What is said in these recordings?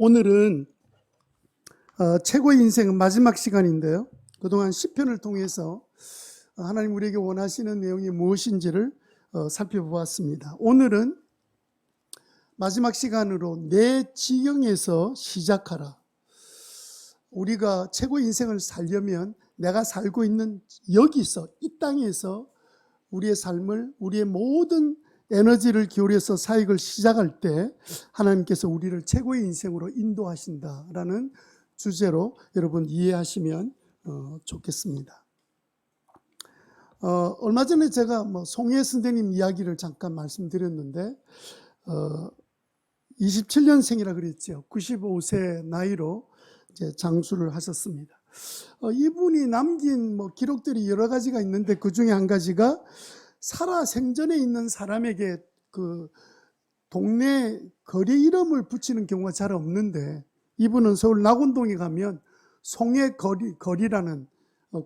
오늘은 최고의 인생은 마지막 시간인데요. 그동안 시편을 통해서 하나님 우리에게 원하시는 내용이 무엇인지를 살펴보았습니다. 오늘은 마지막 시간으로 내 지경에서 시작하라. 우리가 최고의 인생을 살려면 내가 살고 있는 여기서, 이 땅에서 우리의 삶을, 우리의 모든 에너지를 기울여서 사역을 시작할 때 하나님께서 우리를 최고의 인생으로 인도하신다라는 주제로 여러분 이해하시면 좋겠습니다. 얼마 전에 제가 송혜 선생님 이야기를 잠깐 말씀드렸는데 27년생이라 그랬죠. 95세 나이로 이제 장수를 하셨습니다. 이분이 남긴 기록들이 여러 가지가 있는데 그 중에 한 가지가 살아 생전에 있는 사람에게 그 동네 거리 이름을 붙이는 경우가 잘 없는데 이분은 서울 낙원동에 가면 송해 거리라는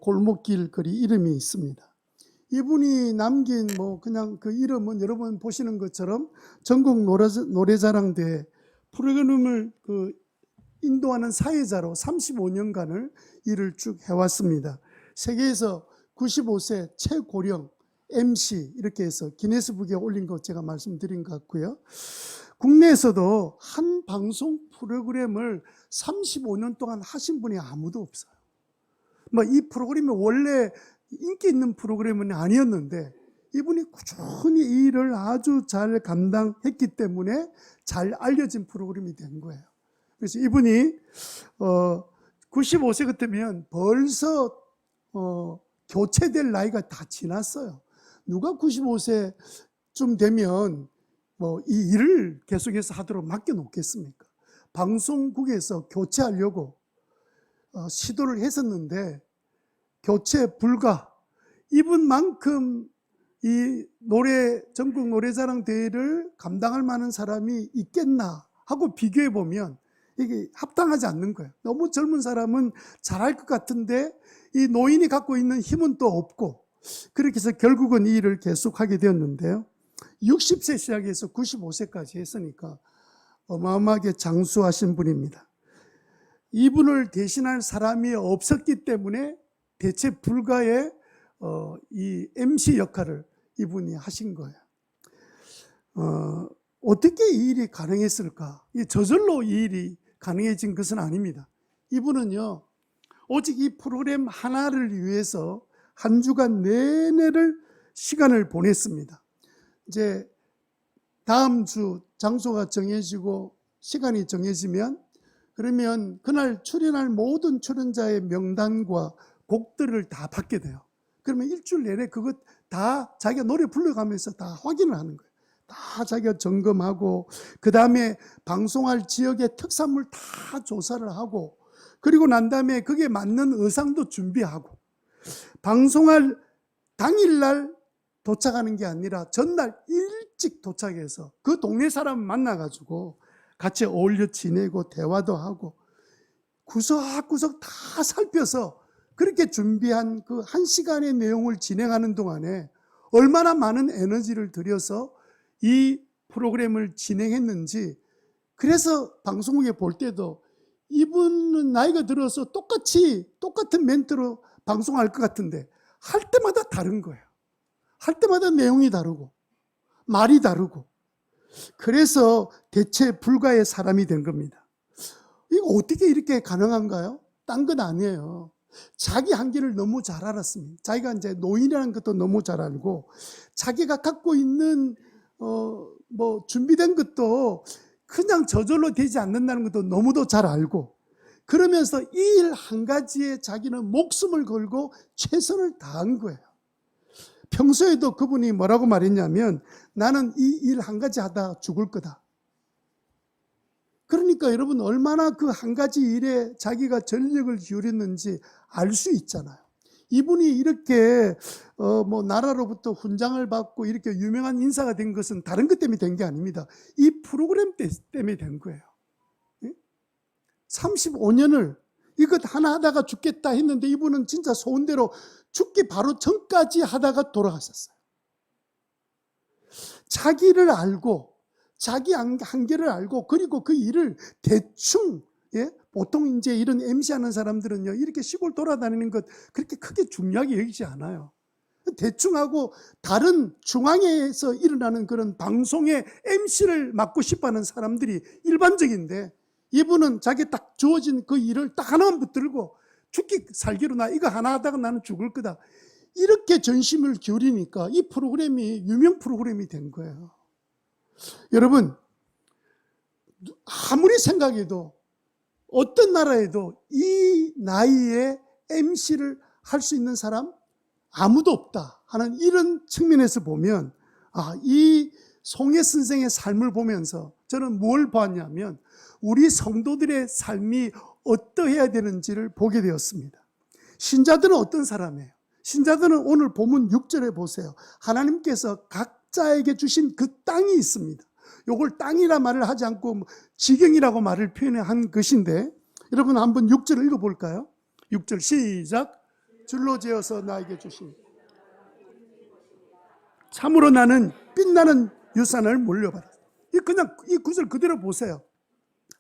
골목길 거리 이름이 있습니다. 이분이 남긴 그냥 그 이름은 여러분 보시는 것처럼 전국 노래자랑대회 프로그램을 인도하는 사회자로 35년간을 일을 쭉 해왔습니다. 세계에서 95세 최고령 MC 이렇게 해서 기네스북에 올린 거 제가 말씀드린 것 같고요. 국내에서도 한 방송 프로그램을 35년 동안 하신 분이 아무도 없어요. 이 프로그램이 원래 인기 있는 프로그램은 아니었는데 이분이 꾸준히 이 일을 아주 잘 감당했기 때문에 잘 알려진 프로그램이 된 거예요. 그래서 이분이 95세 같으면 벌써 교체될 나이가 다 지났어요. 누가 95세쯤 되면 이 일을 계속해서 하도록 맡겨놓겠습니까? 방송국에서 교체하려고 시도를 했었는데 교체 불가. 이분만큼 이 전국 노래자랑 대회를 감당할 만한 사람이 있겠나 하고 비교해 보면 이게 합당하지 않는 거예요. 너무 젊은 사람은 잘할 것 같은데 이 노인이 갖고 있는 힘은 또 없고 그렇게 해서 결국은 이 일을 계속하게 되었는데요. 60세 시작해서 95세까지 했으니까 어마어마하게 장수하신 분입니다. 이분을 대신할 사람이 없었기 때문에 대체 불가의 이 MC 역할을 이분이 하신 거예요. 어떻게 이 일이 가능했을까? 저절로 이 일이 가능해진 것은 아닙니다. 이분은요, 오직 이 프로그램 하나를 위해서 한 주간 내내를 시간을 보냈습니다. 이제 다음 주 장소가 정해지고 시간이 정해지면 그러면 그날 출연할 모든 출연자의 명단과 곡들을 다 받게 돼요. 그러면 일주일 내내 그것 다 자기가 노래 불러가면서 다 확인을 하는 거예요. 다 자기가 점검하고 그 다음에 방송할 지역의 특산물 다 조사를 하고 그리고 난 다음에 그게 맞는 의상도 준비하고 방송할 당일날 도착하는 게 아니라 전날 일찍 도착해서 그 동네 사람 만나가지고 같이 어울려 지내고 대화도 하고 구석구석 다 살펴서 그렇게 준비한 그 1시간의 내용을 진행하는 동안에 얼마나 많은 에너지를 들여서 이 프로그램을 진행했는지 그래서 방송국에 볼 때도 이분은 나이가 들어서 똑같은 멘트로 방송할 것 같은데 할 때마다 다른 거예요. 할 때마다 내용이 다르고 말이 다르고 그래서 대체 불가의 사람이 된 겁니다. 이거 어떻게 이렇게 가능한가요? 딴 건 아니에요. 자기 한계를 너무 잘 알았습니다. 자기가 이제 노인이라는 것도 너무 잘 알고 자기가 갖고 있는 준비된 것도 그냥 저절로 되지 않는다는 것도 너무도 잘 알고 그러면서 이 일 한 가지에 자기는 목숨을 걸고 최선을 다한 거예요. 평소에도 그분이 뭐라고 말했냐면 나는 이 일 한 가지 하다 죽을 거다. 그러니까 여러분 얼마나 그 한 가지 일에 자기가 전력을 기울였는지 알 수 있잖아요. 이분이 이렇게 나라로부터 훈장을 받고 이렇게 유명한 인사가 된 것은 다른 것 때문에 된 게 아닙니다. 이 프로그램 때문에 된 거예요. 35년을 이것 하나 하다가 죽겠다 했는데 이분은 진짜 소원대로 죽기 바로 전까지 하다가 돌아가셨어요. 자기를 알고 자기 한계를 알고 그리고 그 일을 대충, 보통 이제 이런 MC 하는 사람들은요, 이렇게 시골 돌아다니는 것 그렇게 크게 중요하게 여기지 않아요. 대충 하고 다른 중앙에서 일어나는 그런 방송의 MC를 맡고 싶어 하는 사람들이 일반적인데, 이분은 자기 딱 주어진 그 일을 딱 하나만 붙들고 죽기 살기로 나 이거 하나 하다가 나는 죽을 거다, 이렇게 전심을 기울이니까 이 프로그램이 유명 프로그램이 된 거예요. 여러분, 아무리 생각해도 어떤 나라에도 이 나이에 MC를 할 수 있는 사람 아무도 없다 하는 이런 측면에서 보면, 이 송해 선생의 삶을 보면서 저는 뭘 봤냐면 우리 성도들의 삶이 어떠해야 되는지를 보게 되었습니다. 신자들은 어떤 사람이에요? 신자들은 오늘 본문 6절에 보세요. 하나님께서 각자에게 주신 그 땅이 있습니다. 요걸 땅이라 말을 하지 않고 지경이라고 말을 표현한 것인데, 여러분 한번 6절을 읽어볼까요? 6절 시작. 줄로 재어서 나에게 주신, 참으로 나는 빛나는 유산을 물려받았다. 그냥 이 구절 그대로 보세요.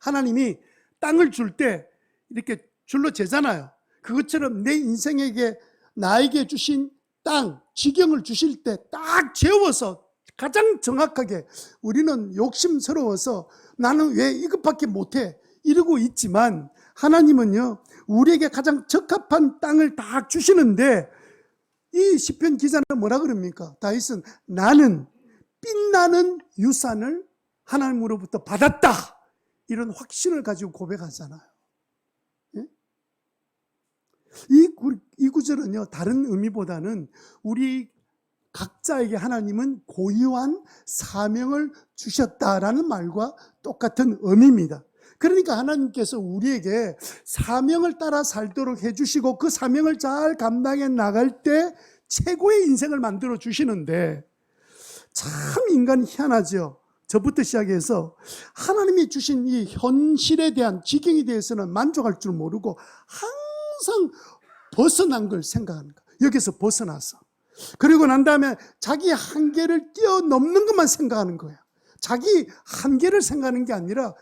하나님이 땅을 줄 때 이렇게 줄로 재잖아요. 그것처럼 내 인생에게 나에게 주신 땅, 지경을 주실 때 딱 재워서 가장 정확하게, 우리는 욕심스러워서 나는 왜 이것밖에 못해 이러고 있지만, 하나님은요 우리에게 가장 적합한 땅을 다 주시는데, 이 시편 기자는 뭐라 그럽니까? 다윗은 나는 빛나는 유산을 하나님으로부터 받았다, 이런 확신을 가지고 고백하잖아요. 이 구절은요 다른 의미보다는 우리 각자에게 하나님은 고유한 사명을 주셨다라는 말과 똑같은 의미입니다. 그러니까 하나님께서 우리에게 사명을 따라 살도록 해주시고 그 사명을 잘 감당해 나갈 때 최고의 인생을 만들어 주시는데, 참 인간이 희한하죠. 저부터 시작해서 하나님이 주신 이 현실에 대한 지경에 대해서는 만족할 줄 모르고 항상 벗어난 걸 생각하는 거예요. 여기서 벗어나서, 그리고 난 다음에 자기 한계를 뛰어넘는 것만 생각하는 거예요. 자기 한계를 생각하는 게 아니라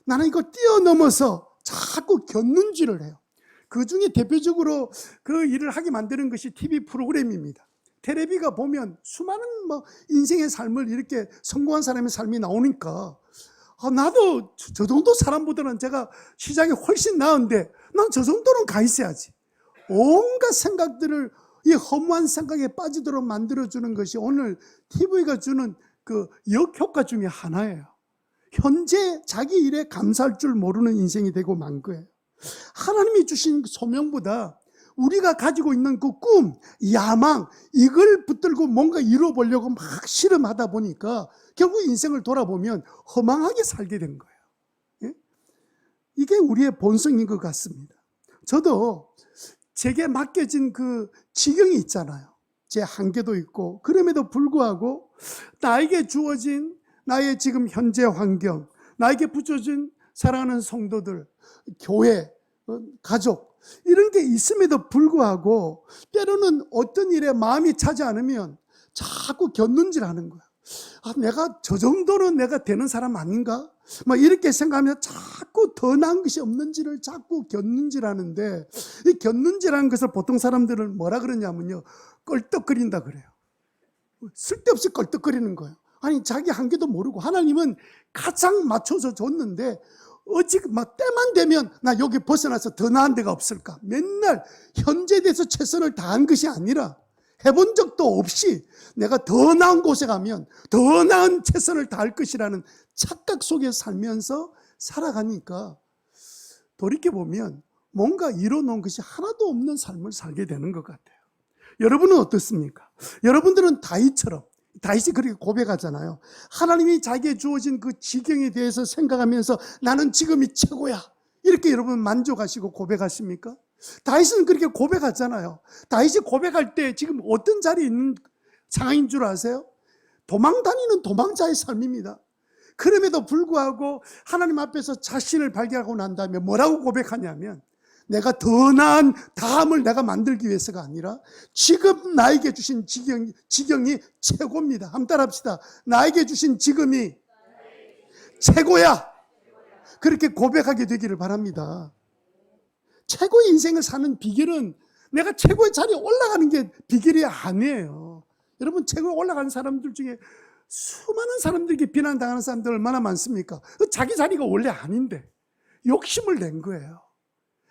나는 이거 뛰어넘어서 자꾸 견눈질을 해요. 그 중에 대표적으로 그 일을 하게 만드는 것이 TV 프로그램입니다. 텔레비가 보면 수많은 인생의 삶을 이렇게 성공한 사람의 삶이 나오니까, 나도 저 정도 사람보다는 제가 시장이 훨씬 나은데 난 저 정도는 가 있어야지. 온갖 생각들을, 이 허무한 생각에 빠지도록 만들어주는 것이 오늘 TV가 주는 그 역효과 중에 하나예요. 현재 자기 일에 감사할 줄 모르는 인생이 되고 만 거예요. 하나님이 주신 소명보다 우리가 가지고 있는 그 꿈, 야망, 이걸 붙들고 뭔가 이루어보려고 막 실험하다 보니까 결국 인생을 돌아보면 허망하게 살게 된 거예요. 이게 우리의 본성인 것 같습니다. 저도 제게 맡겨진 그 지경이 있잖아요. 제 한계도 있고, 그럼에도 불구하고 나에게 주어진 나의 지금 현재 환경, 나에게 붙여진 사랑하는 성도들, 교회, 가족, 이런 게 있음에도 불구하고 때로는 어떤 일에 마음이 차지 않으면 자꾸 견눈질하는 거야. 내가 저 정도는 내가 되는 사람 아닌가? 이렇게 생각하면 자꾸 더 나은 것이 없는지를 자꾸 견눈질하는데, 이 견눈질하는 것을 보통 사람들은 뭐라 그러냐면요, 껄떡거린다 그래요. 쓸데없이 껄떡거리는 거예요. 아니, 자기 한계도 모르고 하나님은 가장 맞춰서 줬는데 어찌 때만 되면 나 여기 벗어나서 더 나은 데가 없을까? 맨날 현재에 대해서 최선을 다한 것이 아니라 해본 적도 없이 내가 더 나은 곳에 가면 더 나은 최선을 다할 것이라는 착각 속에 살면서 살아가니까 돌이켜보면 뭔가 이뤄놓은 것이 하나도 없는 삶을 살게 되는 것 같아요. 여러분은 어떻습니까? 여러분들은 다윗이 그렇게 고백하잖아요. 하나님이 자기에게 주어진 그 지경에 대해서 생각하면서 나는 지금이 최고야, 이렇게 여러분 만족하시고 고백하십니까? 다윗은 그렇게 고백하잖아요. 다윗이 고백할 때 지금 어떤 자리에 있는 상황인 줄 아세요? 도망다니는 도망자의 삶입니다. 그럼에도 불구하고 하나님 앞에서 자신을 발견하고 난 다음에 뭐라고 고백하냐면, 내가 더 나은 다음을 내가 만들기 위해서가 아니라 지금 나에게 주신 지경이 최고입니다. 한번 따라합시다. 나에게 주신 지금이 최고야. 그렇게 고백하게 되기를 바랍니다. 최고의 인생을 사는 비결은 내가 최고의 자리에 올라가는 게 비결이 아니에요. 여러분, 최고에 올라가는 사람들 중에 수많은 사람들에게 비난당하는 사람들 얼마나 많습니까? 자기 자리가 원래 아닌데 욕심을 낸 거예요.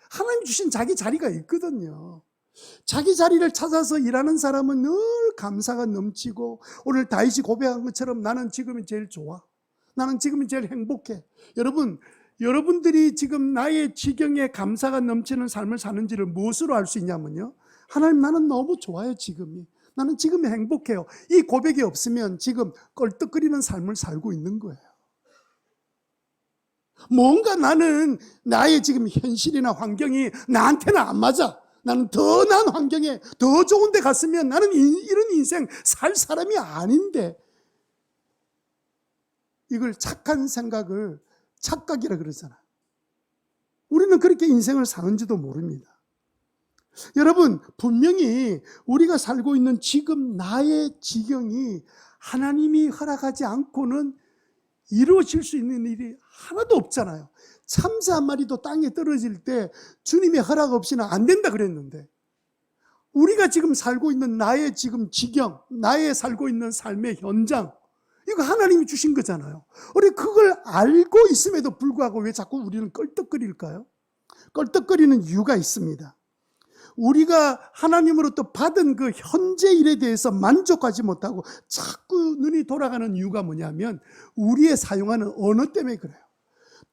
하나님 주신 자기 자리가 있거든요. 자기 자리를 찾아서 일하는 사람은 늘 감사가 넘치고, 오늘 다윗이 고백한 것처럼 나는 지금이 제일 좋아, 나는 지금이 제일 행복해. 여러분들이 지금 나의 지경에 감사가 넘치는 삶을 사는지를 무엇으로 알 수 있냐면요, 하나님, 나는 너무 좋아요. 지금이, 나는 지금이 행복해요. 이 고백이 없으면 지금 껄떡거리는 삶을 살고 있는 거예요. 뭔가 나는 나의 지금 현실이나 환경이 나한테는 안 맞아, 나는 더 나은 환경에 더 좋은 데 갔으면 나는 이런 인생 살 사람이 아닌데, 이걸 착한 생각을 착각이라 그러잖아요. 우리는 그렇게 인생을 사는지도 모릅니다. 여러분, 분명히 우리가 살고 있는 지금 나의 지경이 하나님이 허락하지 않고는 이루어질 수 있는 일이 하나도 없잖아요. 참새 한 마리도 땅에 떨어질 때 주님의 허락 없이는 안 된다 그랬는데, 우리가 지금 살고 있는 나의 지금 지경, 나의 살고 있는 삶의 현장, 이거 하나님이 주신 거잖아요. 우리 그걸 알고 있음에도 불구하고 왜 자꾸 우리는 껄떡거릴까요? 껄떡거리는 이유가 있습니다. 우리가 하나님으로부터 받은 그 현재 일에 대해서 만족하지 못하고 자꾸 눈이 돌아가는 이유가 뭐냐면, 우리의 사용하는 언어 때문에 그래요.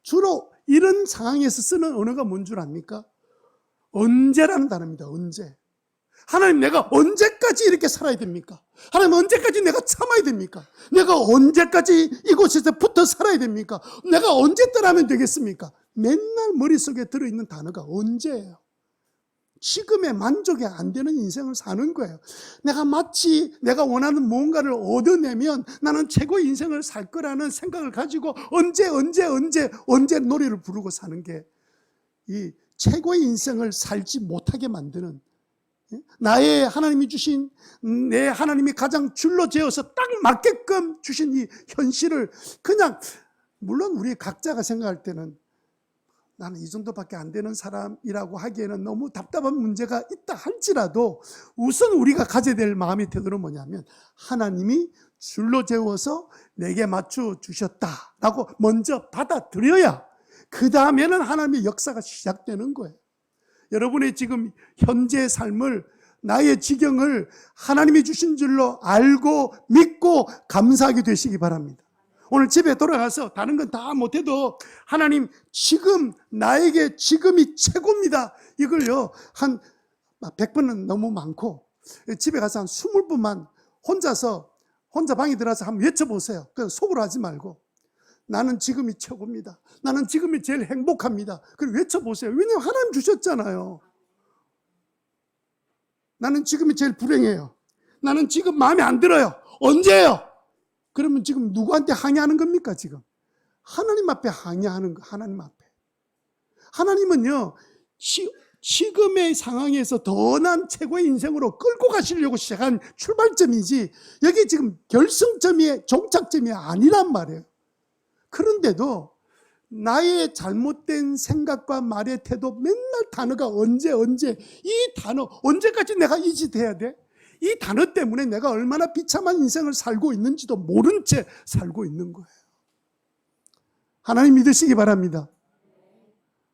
주로 이런 상황에서 쓰는 언어가 뭔 줄 압니까? 언제라는 단어입니다. 언제. 하나님, 내가 언제까지 이렇게 살아야 됩니까? 하나님, 언제까지 내가 참아야 됩니까? 내가 언제까지 이곳에서 붙어 살아야 됩니까? 내가 언제 떠나면 되겠습니까? 맨날 머릿속에 들어있는 단어가 언제예요. 지금의 만족이 안 되는 인생을 사는 거예요. 내가 마치 내가 원하는 무언가를 얻어내면 나는 최고의 인생을 살 거라는 생각을 가지고 언제 노래를 부르고 사는 게 이 최고의 인생을 살지 못하게 만드는, 나의 하나님이 주신, 내 하나님이 가장 줄로 재어서 딱 맞게끔 주신 이 현실을 그냥, 물론 우리 각자가 생각할 때는 나는 이 정도밖에 안 되는 사람이라고 하기에는 너무 답답한 문제가 있다 할지라도, 우선 우리가 가져야 될 마음의 태도는 뭐냐면, 하나님이 줄로 재워서 내게 맞춰 주셨다라고 먼저 받아들여야 그 다음에는 하나님의 역사가 시작되는 거예요. 여러분의 지금 현재의 삶을, 나의 지경을 하나님이 주신 줄로 알고 믿고 감사하게 되시기 바랍니다. 오늘 집에 돌아가서 다른 건 다 못해도 하나님, 지금 나에게 지금이 최고입니다, 이걸요 한 100번은 너무 많고, 집에 가서 한 20번만 혼자 방에 들어가서 한번 외쳐보세요. 속으로 하지 말고, 나는 지금이 최고입니다, 나는 지금이 제일 행복합니다, 그걸 외쳐보세요. 왜냐하면 하나님 주셨잖아요. 나는 지금이 제일 불행해요, 나는 지금 마음에 안 들어요, 언제예요? 그러면 지금 누구한테 항의하는 겁니까? 지금 하나님 앞에 항의하는 거. 하나님 앞에. 하나님은요, 지금의 상황에서 더 나은 최고의 인생으로 끌고 가시려고 시작한 출발점이지, 여기 지금 결승점이, 종착점이 아니란 말이에요. 그런데도 나의 잘못된 생각과 말의 태도, 맨날 단어가 언제, 이 단어, 언제까지 내가 이 짓 해야 돼? 이 단어 때문에 내가 얼마나 비참한 인생을 살고 있는지도 모른 채 살고 있는 거예요. 하나님 믿으시기 바랍니다.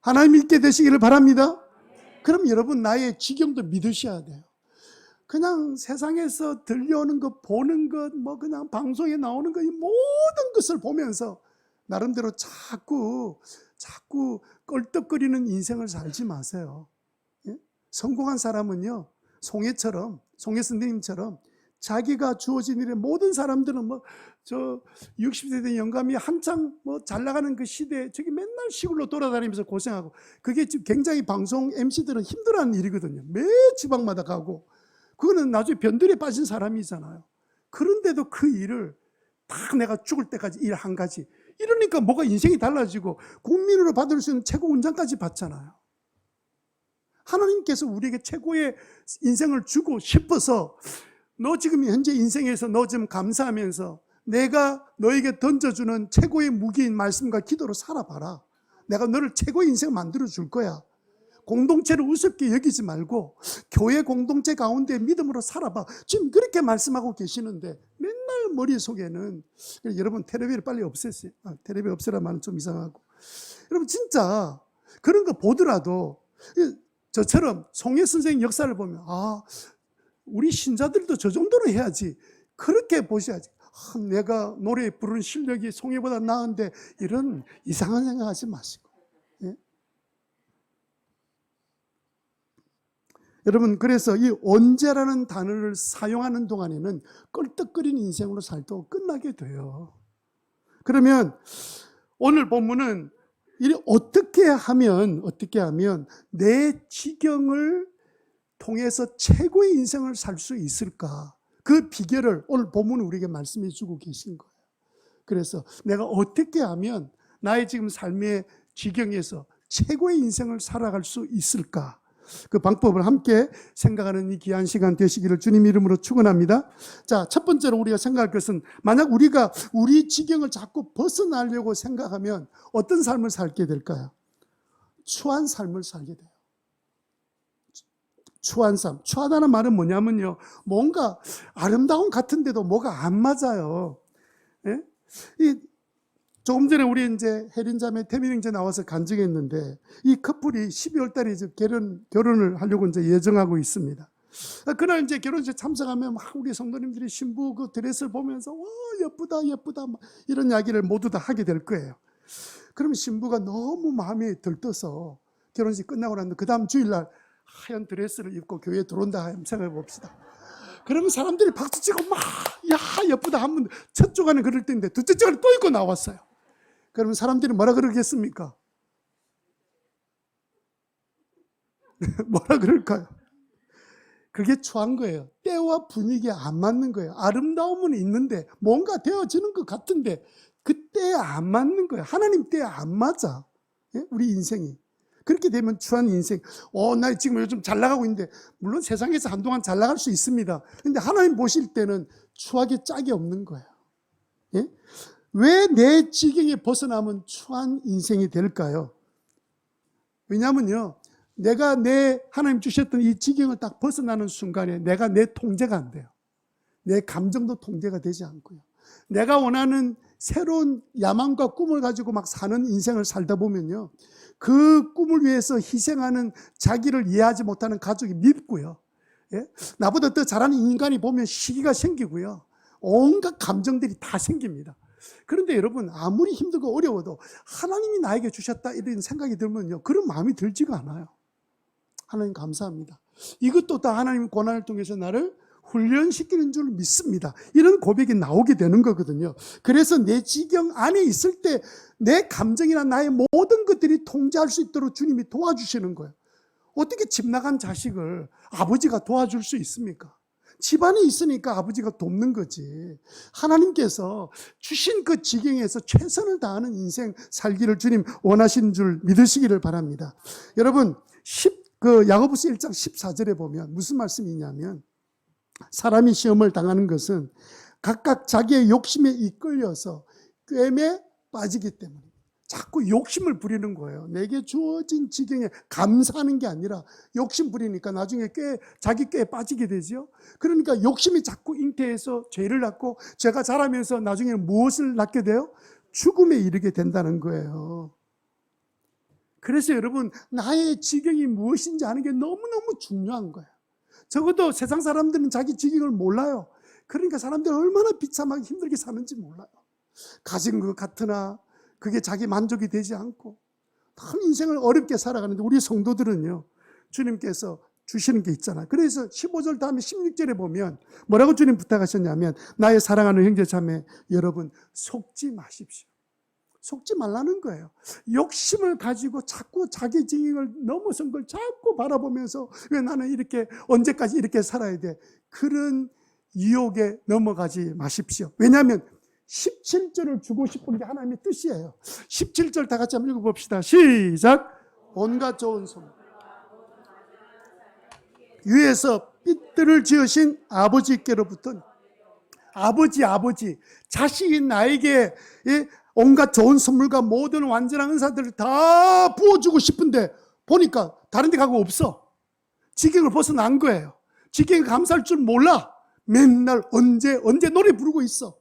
하나님 믿게 되시기를 바랍니다. 그럼 여러분, 나의 지경도 믿으셔야 돼요. 그냥 세상에서 들려오는 것, 보는 것, 그냥 방송에 나오는 것, 이 모든 것을 보면서 나름대로 자꾸 껄떡거리는 인생을 살지 마세요. 성공한 사람은요, 송해 선생님처럼 자기가 주어진 일에, 모든 사람들은 60세 된 영감이 한창 잘 나가는 그 시대에 저기 맨날 시골로 돌아다니면서 고생하고, 그게 지금 굉장히 방송 MC들은 힘들어하는 일이거든요. 매 지방마다 가고, 그거는 나중에 변들에 빠진 사람이잖아요. 그런데도 그 일을 다 내가 죽을 때까지 일 한 가지, 이러니까 뭐가 인생이 달라지고 국민으로 받을 수 있는 최고 훈장까지 받잖아요. 하나님께서 우리에게 최고의 인생을 주고 싶어서, 너 지금 현재 인생에서 너 좀 감사하면서 내가 너에게 던져주는 최고의 무기인 말씀과 기도로 살아봐라. 내가 너를 최고의 인생 만들어 줄 거야. 공동체를 우습게 여기지 말고 교회 공동체 가운데 믿음으로 살아봐. 지금 그렇게 말씀하고 계시는데 맨날 머릿속에는, 여러분 텔레비를 빨리 없애세요. 텔레비 없애라 말은 좀 이상하고, 여러분 진짜 그런 거 보더라도 저처럼 송혜 선생님 역사를 보면 우리 신자들도 저 정도로 해야지, 그렇게 보셔야지. 내가 노래 부르는 실력이 송혜보다 나은데, 이런 이상한 생각하지 마시고. 예? 여러분, 그래서 이 언제라는 단어를 사용하는 동안에는 껄떡거리는 인생으로 살도 끝나게 돼요. 그러면 오늘 본문은 어떻게 하면 내 지경을 통해서 최고의 인생을 살 수 있을까? 그 비결을 오늘 본문은 우리에게 말씀해 주고 계신 거예요. 그래서 내가 어떻게 하면 나의 지금 삶의 지경에서 최고의 인생을 살아갈 수 있을까? 그 방법을 함께 생각하는 이 귀한 시간 되시기를 주님 이름으로 축원합니다. 자, 첫 번째로 우리가 생각할 것은, 만약 우리가 우리 지경을 자꾸 벗어나려고 생각하면 어떤 삶을 살게 될까요? 추한 삶을 살게 돼요. 추한 삶. 추하다는 말은 뭐냐면요, 뭔가 아름다운 같은데도 뭐가 안 맞아요. 예? 조금 전에 우리 이제 혜린자매 태민이 이제 나와서 간증했는데, 이 커플이 12월 달에 이제 결혼을 하려고 이제 예정하고 있습니다. 그날 이제 결혼식에 참석하면 막 우리 성도님들이 신부 그 드레스를 보면서 예쁘다 막 이런 이야기를 모두 다 하게 될 거예요. 그러면 신부가 너무 마음에 들떠서 결혼식 끝나고 난 그 다음 주일날 하얀 드레스를 입고 교회에 들어온다 생각해 봅시다. 그러면 사람들이 박수치고 막 예쁘다 하면 첫 주간에 그럴 때인데 둘째 주간에 또 입고 나왔어요. 그러면 사람들이 뭐라 그러겠습니까? 뭐라 그럴까요? 그게 추한 거예요. 때와 분위기에 안 맞는 거예요. 아름다움은 있는데 뭔가 되어지는 것 같은데 그 때에 안 맞는 거예요. 하나님 때에 안 맞아. 우리 인생이. 그렇게 되면 추한 인생. 나 지금 요즘 잘 나가고 있는데, 물론 세상에서 한동안 잘 나갈 수 있습니다. 근데 하나님 보실 때는 추하게 짝이 없는 거예요. 예? 왜 내 지경에 벗어나면 추한 인생이 될까요? 왜냐하면요, 내가 하나님 주셨던 이 지경을 딱 벗어나는 순간에 내가 내 통제가 안 돼요. 내 감정도 통제가 되지 않고요. 내가 원하는 새로운 야망과 꿈을 가지고 막 사는 인생을 살다 보면요, 그 꿈을 위해서 희생하는 자기를 이해하지 못하는 가족이 밉고요. 예? 나보다 더 잘하는 인간이 보면 시기가 생기고요. 온갖 감정들이 다 생깁니다. 그런데 여러분, 아무리 힘들고 어려워도 하나님이 나에게 주셨다 이런 생각이 들면요, 그런 마음이 들지가 않아요. 하나님 감사합니다. 이것도 다 하나님 고난을 통해서 나를 훈련시키는 줄 믿습니다. 이런 고백이 나오게 되는 거거든요. 그래서 내 지경 안에 있을 때 내 감정이나 나의 모든 것들이 통제할 수 있도록 주님이 도와주시는 거예요. 어떻게 집 나간 자식을 아버지가 도와줄 수 있습니까? 집안에 있으니까 아버지가 돕는 거지. 하나님께서 주신 그 지경에서 최선을 다하는 인생 살기를 주님 원하시는 줄 믿으시기를 바랍니다. 여러분, 야고보서 1장 14절에 보면 무슨 말씀이 있냐면, 사람이 시험을 당하는 것은 각각 자기의 욕심에 이끌려서 꿰매 빠지기 때문에, 자꾸 욕심을 부리는 거예요. 내게 주어진 지경에 감사하는 게 아니라 욕심 부리니까 나중에 자기 꾀에 빠지게 되죠. 그러니까 욕심이 자꾸 잉태해서 죄를 낳고, 죄가 자라면서 나중에 무엇을 낳게 돼요? 죽음에 이르게 된다는 거예요. 그래서 여러분, 나의 지경이 무엇인지 아는 게 너무너무 중요한 거예요. 적어도 세상 사람들은 자기 지경을 몰라요. 그러니까 사람들이 얼마나 비참하게 힘들게 사는지 몰라요. 가진 것 같으나 그게 자기 만족이 되지 않고 참 인생을 어렵게 살아가는데, 우리 성도들은요, 주님께서 주시는 게 있잖아요. 그래서 15절 다음에 16절에 보면 뭐라고 주님 부탁하셨냐면, 나의 사랑하는 형제 자매 여러분, 속지 마십시오. 속지 말라는 거예요. 욕심을 가지고 자꾸 자기 지경을 넘어선 걸 자꾸 바라보면서, 왜 나는 이렇게 언제까지 이렇게 살아야 돼? 그런 유혹에 넘어가지 마십시오. 왜냐하면 17절을 주고 싶은 게 하나님의 뜻이에요. 17절 다 같이 한번 읽어봅시다. 시작. 온갖 좋은 소문 위에서 삐뚤을 지으신 아버지께로부터 아버지, 자식이 나에게 온갖 좋은 선물과 모든 완전한 은사들을 다 부어주고 싶은데 보니까 다른 데 가고 없어. 지경을 벗어난 거예요. 지경에 감사할 줄 몰라. 맨날 언제 노래 부르고 있어.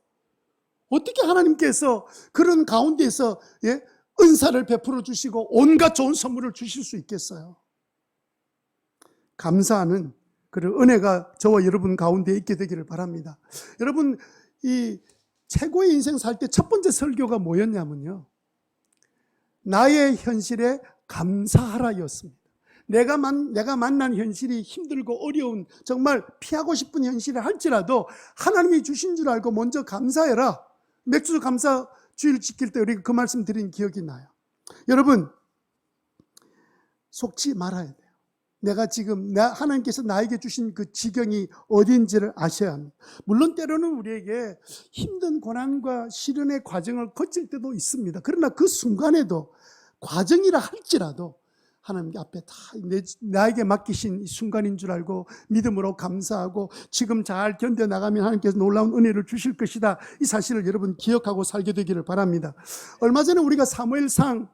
어떻게 하나님께서 그런 가운데에서 은사를 베풀어 주시고 온갖 좋은 선물을 주실 수 있겠어요? 감사하는 그런 은혜가 저와 여러분 가운데 있게 되기를 바랍니다. 여러분, 이 최고의 인생 살 때 첫 번째 설교가 뭐였냐면요, 나의 현실에 감사하라였습니다. 내가 만난 현실이 힘들고 어려운, 정말 피하고 싶은 현실을 할지라도 하나님이 주신 줄 알고 먼저 감사해라. 맥주 감사 주일 지킬 때 우리가 그 말씀 드린 기억이 나요. 여러분, 속지 말아야 돼요. 내가 지금 하나님께서 나에게 주신 그 지경이 어딘지를 아셔야 합니다. 물론 때로는 우리에게 힘든 고난과 시련의 과정을 거칠 때도 있습니다. 그러나 그 순간에도 과정이라 할지라도 하나님 앞에 다 나에게 맡기신 이 순간인 줄 알고 믿음으로 감사하고 지금 잘 견뎌나가면 하나님께서 놀라운 은혜를 주실 것이다. 이 사실을 여러분 기억하고 살게 되기를 바랍니다. 얼마 전에 우리가 사무엘상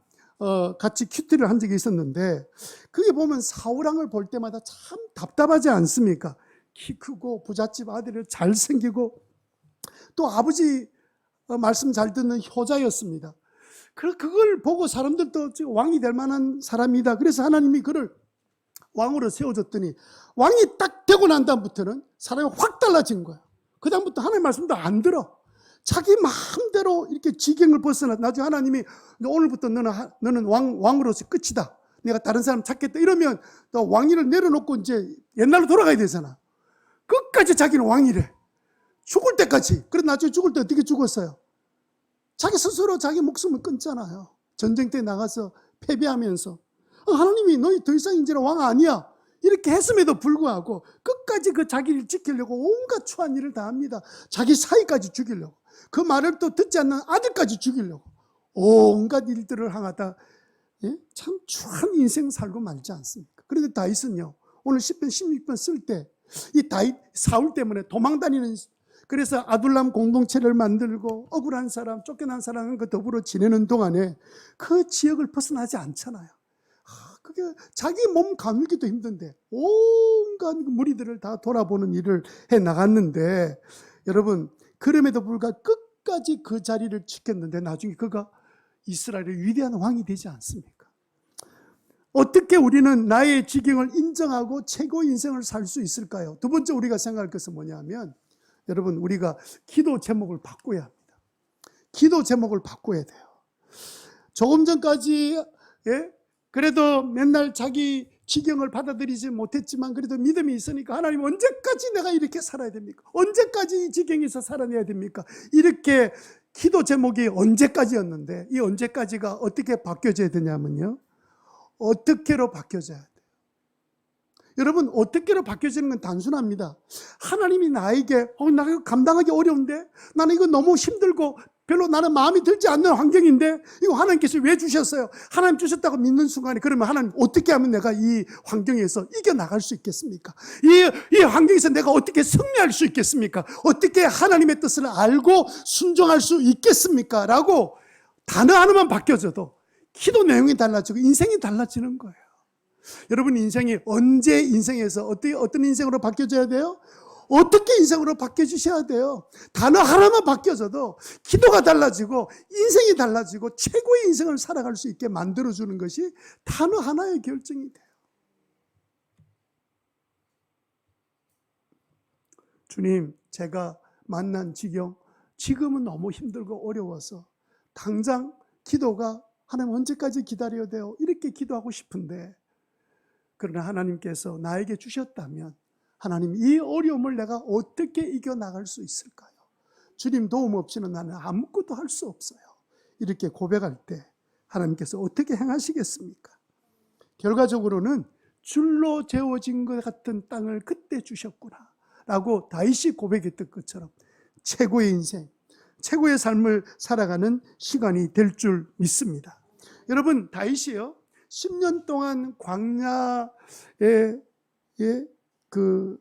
같이 큐티를 한 적이 있었는데, 그게 보면 사울왕을 볼 때마다 참 답답하지 않습니까? 키 크고 부잣집 아들을 잘생기고 또 아버지 말씀 잘 듣는 효자였습니다. 그걸 보고 사람들도 왕이 될 만한 사람이다. 그래서 하나님이 그를 왕으로 세워줬더니 왕이 딱 되고 난 다음부터는 사람이 확 달라진 거야. 그 다음부터 하나님 말씀도 안 들어. 자기 마음대로 이렇게 지경을 벗어나. 나중에 하나님이 오늘부터 너는 왕으로서 끝이다. 내가 다른 사람 찾겠다. 이러면 또 왕위를 내려놓고 이제 옛날로 돌아가야 되잖아. 끝까지 자기는 왕이래. 죽을 때까지. 그래 나중에 죽을 때 어떻게 죽었어요? 자기 스스로 자기 목숨을 끊잖아요. 전쟁 때 나가서 패배하면서 하나님이 너희 더 이상 이제는 왕 아니야. 이렇게 했음에도 불구하고 끝까지 그 자기를 지키려고 온갖 추한 일을 다 합니다. 자기 사위까지 죽이려고. 그 말을 또 듣지 않는 아들까지 죽이려고 온갖 일들을 행하다 참 추한 인생 살고 말지 않습니까? 그런데 다윗은요, 오늘 10편 16편 쓸 때 이 다윗 사울 때문에 도망다니는, 그래서 아둘람 공동체를 만들고 억울한 사람, 쫓겨난 사람과 더불어 지내는 동안에 그 지역을 벗어나지 않잖아요. 그게 자기 몸 가누기도 힘든데 온갖 무리들을 다 돌아보는 일을 해 나갔는데, 여러분 그럼에도 불구하고 끝까지 그 자리를 지켰는데 나중에 그가 이스라엘의 위대한 왕이 되지 않습니까? 어떻게 우리는 나의 지경을 인정하고 최고의 인생을 살 수 있을까요? 두 번째 우리가 생각할 것은 뭐냐면, 여러분 우리가 기도 제목을 바꿔야 합니다. 기도 제목을 바꿔야 돼요. 조금 전까지 그래도 맨날 자기 지경을 받아들이지 못했지만 그래도 믿음이 있으니까 하나님 언제까지 내가 이렇게 살아야 됩니까? 언제까지 이 지경에서 살아내야 됩니까? 이렇게 기도 제목이 언제까지였는데, 이 언제까지가 어떻게 바뀌어져야 되냐면요, 어떻게로 바뀌어져야 돼요. 여러분 어떻게로 바뀌어지는 건 단순합니다. 하나님이 나에게 나 이거 감당하기 어려운데, 나는 이거 너무 힘들고 별로 나는 마음이 들지 않는 환경인데 이거 하나님께서 왜 주셨어요? 하나님 주셨다고 믿는 순간에, 그러면 하나님 어떻게 하면 내가 이 환경에서 이겨나갈 수 있겠습니까? 이 환경에서 내가 어떻게 승리할 수 있겠습니까? 어떻게 하나님의 뜻을 알고 순종할 수 있겠습니까? 라고 단어 하나만 바뀌어져도 기도 내용이 달라지고 인생이 달라지는 거예요. 여러분 인생이 언제 인생에서 어떤 인생으로 바뀌어져야 돼요? 어떻게 인생으로 바뀌어주셔야 돼요? 단어 하나만 바뀌어져도 기도가 달라지고 인생이 달라지고 최고의 인생을 살아갈 수 있게 만들어주는 것이 단어 하나의 결정이 돼요. 주님, 제가 만난 지경, 지금은 너무 힘들고 어려워서 당장 기도가 하나님 언제까지 기다려야 돼요? 이렇게 기도하고 싶은데, 그러나 하나님께서 나에게 주셨다면 하나님 이 어려움을 내가 어떻게 이겨나갈 수 있을까요? 주님 도움 없이는 나는 아무것도 할 수 없어요. 이렇게 고백할 때 하나님께서 어떻게 행하시겠습니까? 결과적으로는 줄로 재워진 것 같은 땅을 그때 주셨구나 라고 다윗이 고백했던 것처럼 최고의 인생, 최고의 삶을 살아가는 시간이 될 줄 믿습니다. 여러분 다윗이요 10년 동안 광야에 그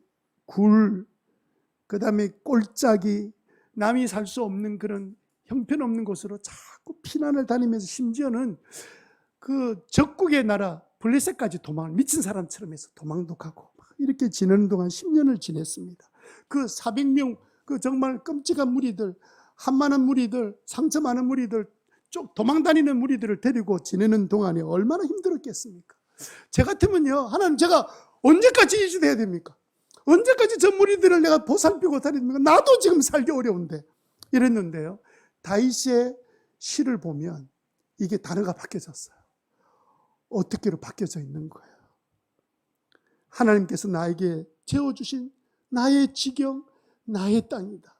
다음에 꼴짜기, 남이 살 수 없는 그런 형편없는 곳으로 자꾸 피난을 다니면서 심지어는 그 적국의 나라 블레셋까지 도망을 미친 사람처럼 해서 도망도 가고 이렇게 지내는 동안 10년을 지냈습니다. 그 400명 그 정말 끔찍한 무리들, 한많은 무리들, 상처 많은 무리들, 쭉 도망다니는 무리들을 데리고 지내는 동안에 얼마나 힘들었겠습니까? 제 같으면요, 하나님 제가 언제까지 이주해야 됩니까? 언제까지 저 무리들을 내가 보살피고 다닙니까? 나도 지금 살기 어려운데 이랬는데요, 다윗의 시를 보면 이게 단어가 바뀌어졌어요. 어떻게로 바뀌어져 있는 거예요? 하나님께서 나에게 재워주신 나의 지경, 나의 땅이다.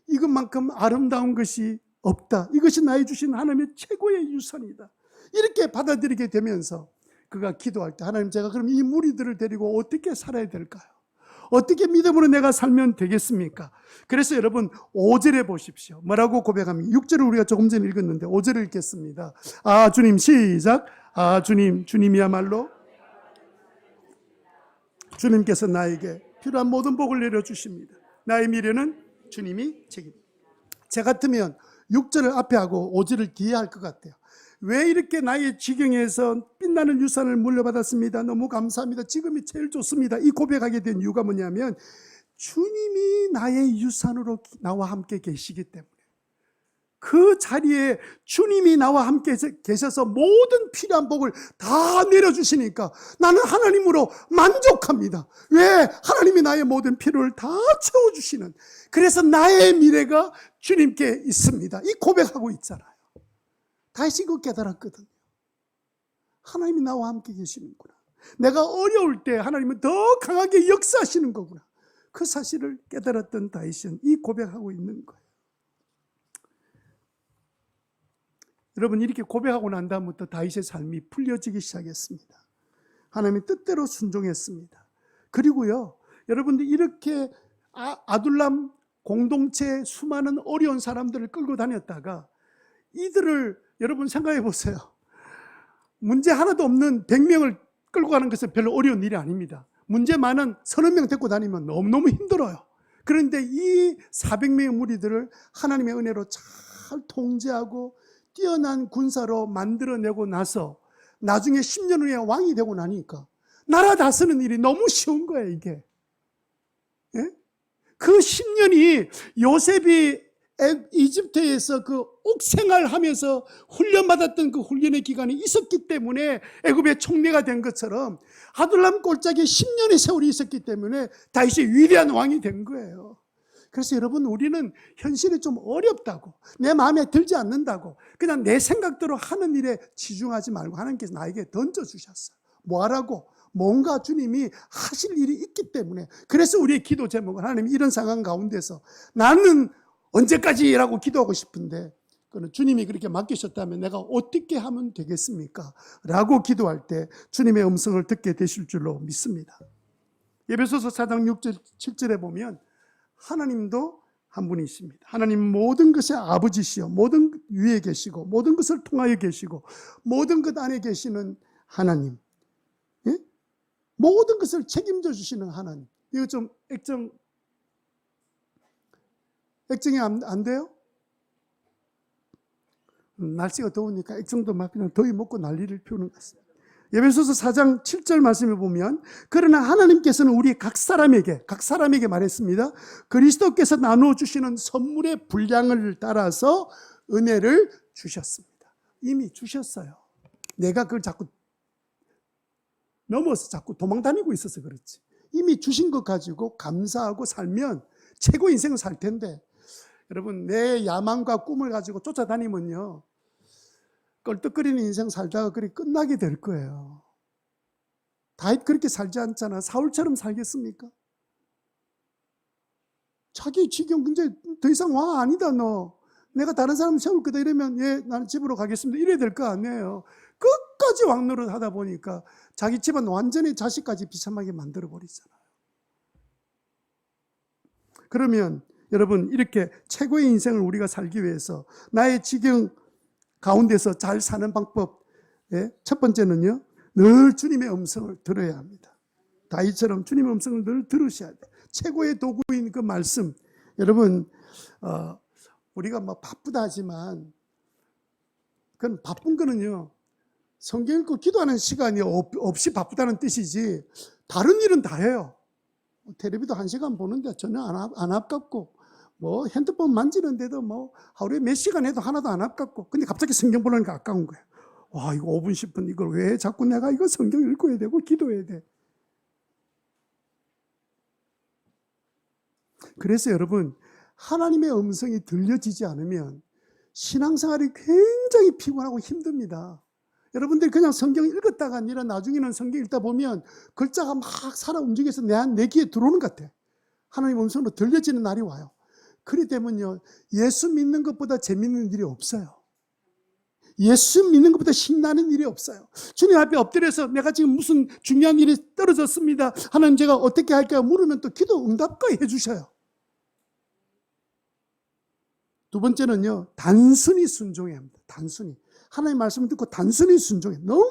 이것만큼 아름다운 것이 없다. 이것이 나의 주신 하나님의 최고의 유산이다. 이렇게 받아들이게 되면서 그가 기도할 때, 하나님 제가 그럼 이 무리들을 데리고 어떻게 살아야 될까요? 어떻게 믿음으로 내가 살면 되겠습니까? 그래서 여러분 5절에 보십시오. 뭐라고 고백합니까? 6절을 우리가 조금 전에 읽었는데 5절을 읽겠습니다. 아 주님, 시작. 아 주님, 주님이야말로 주님께서 나에게 필요한 모든 복을 내려주십니다. 나의 미래는 주님이 책임집니다. 제 같으면 6절을 앞에 하고 5절을 뒤에 할 것 같아요. 왜 이렇게 나의 지경에서 빛나는 유산을 물려받았습니다. 너무 감사합니다. 지금이 제일 좋습니다. 이 고백하게 된 이유가 뭐냐면 주님이 나의 유산으로 나와 함께 계시기 때문에, 그 자리에 주님이 나와 함께 계셔서 모든 필요한 복을 다 내려주시니까 나는 하나님으로 만족합니다. 왜? 하나님이 나의 모든 필요를 다 채워주시는, 그래서 나의 미래가 주님께 있습니다. 이 고백하고 있잖아요. 다시 그 깨달았거든요. 하나님이 나와 함께 계시는구나. 내가 어려울 때 하나님은 더 강하게 역사하시는 거구나. 그 사실을 깨달았던 다윗은 이 고백하고 있는 거예요. 여러분, 이렇게 고백하고 난 다음부터 다윗의 삶이 풀려지기 시작했습니다. 하나님의 뜻대로 순종했습니다. 그리고요, 여러분들 이렇게 아둘람 공동체 수많은 어려운 사람들을 끌고 다녔다가 이들을 여러분 생각해 보세요. 문제 하나도 없는 100명을 끌고 가는 것은 별로 어려운 일이 아닙니다. 문제 많은 30명 데리고 다니면 너무너무 힘들어요. 그런데 이 400명의 무리들을 하나님의 은혜로 잘 통제하고 뛰어난 군사로 만들어내고 나서 나중에 10년 후에 왕이 되고 나니까 나라 다스리는 일이 너무 쉬운 거예요, 이게. 예? 그 10년이 요셉이 이집트에서 그 옥생활하면서 훈련받았던 그 훈련의 기간이 있었기 때문에 애굽의 총리가 된 것처럼 아둘람 골짜기에 10년의 세월이 있었기 때문에 다윗이 위대한 왕이 된 거예요. 그래서 여러분, 우리는 현실이 좀 어렵다고, 내 마음에 들지 않는다고 그냥 내 생각대로 하는 일에 치중하지 말고 하나님께서 나에게 던져주셨어요. 뭐 하라고? 뭔가 주님이 하실 일이 있기 때문에. 그래서 우리의 기도 제목은, 하나님 이런 상황 가운데서 나는 언제까지라고 기도하고 싶은데 그는 주님이 그렇게 맡기셨다면 내가 어떻게 하면 되겠습니까? 라고 기도할 때 주님의 음성을 듣게 되실 줄로 믿습니다. 에베소서 4장 6절 7절에 보면 하나님도 한 분이십니다. 하나님 모든 것의 아버지시여 모든 위에 계시고 모든 것을 통하여 계시고 모든 것 안에 계시는 하나님, 예? 모든 것을 책임져 주시는 하나님. 이거 좀 액정이 안 돼요? 날씨가 더우니까 액정도 막 그냥 더위 먹고 난리를 피우는 것 같습니다. 에베소서 4장 7절 말씀에 보면 그러나 하나님께서는 우리 각 사람에게 말했습니다. 그리스도께서 나누어 주시는 선물의 분량을 따라서 은혜를 주셨습니다. 이미 주셨어요. 내가 그걸 자꾸 넘어서 자꾸 도망다니고 있어서 그렇지. 이미 주신 것 가지고 감사하고 살면 최고 인생을 살 텐데, 여러분 내 야망과 꿈을 가지고 쫓아다니면요 껄떡거리는 인생 살다가 그렇게 끝나게 될 거예요. 다윗 그렇게 살지 않잖아. 사울처럼 살겠습니까? 자기 지경 굉장히 더 이상 왕 아니다 너. 내가 다른 사람 세울 거다 이러면 예 나는 집으로 가겠습니다 이래야 될 거 아니에요. 끝까지 왕 노릇 하다 보니까 자기 집안 완전히 자식까지 비참하게 만들어 버리잖아요. 그러면 여러분 이렇게 최고의 인생을 우리가 살기 위해서 나의 지경 가운데서 잘 사는 방법, 첫 번째는요 늘 주님의 음성을 들어야 합니다. 다윗처럼 주님의 음성을 늘 들으셔야 돼요. 최고의 도구인 그 말씀, 여러분 우리가 뭐 바쁘다 하지만 그건 바쁜 거는요, 성경 읽고 기도하는 시간이 없이 바쁘다는 뜻이지 다른 일은 다 해요. 텔레비도 1시간 보는데 전혀 안 아깝고, 뭐 핸드폰 만지는데도 뭐 하루에 몇 시간 해도 하나도 안 아깝고, 근데 갑자기 성경 보려니까 아까운 거예요. 와, 이거 5분 10분 이걸 왜 자꾸 내가 이거 성경 읽어야 되고 기도해야 돼. 그래서 여러분, 하나님의 음성이 들려지지 않으면 신앙생활이 굉장히 피곤하고 힘듭니다. 여러분들이 그냥 성경 읽었다가 아니라 나중에는 성경 읽다 보면 글자가 막 살아 움직여서 내 귀에 들어오는 것 같아. 하나님 음성으로 들려지는 날이 와요. 그렇기 때문에요, 예수 믿는 것보다 재밌는 일이 없어요. 예수 믿는 것보다 신나는 일이 없어요. 주님 앞에 엎드려서 내가 지금 무슨 중요한 일이 떨어졌습니다, 하나님 제가 어떻게 할까요? 물으면 또 기도 응답까지 해주셔요. 두 번째는요, 단순히 순종해야 합니다. 단순히. 하나님의 말씀을 듣고 단순히 순종해. 너무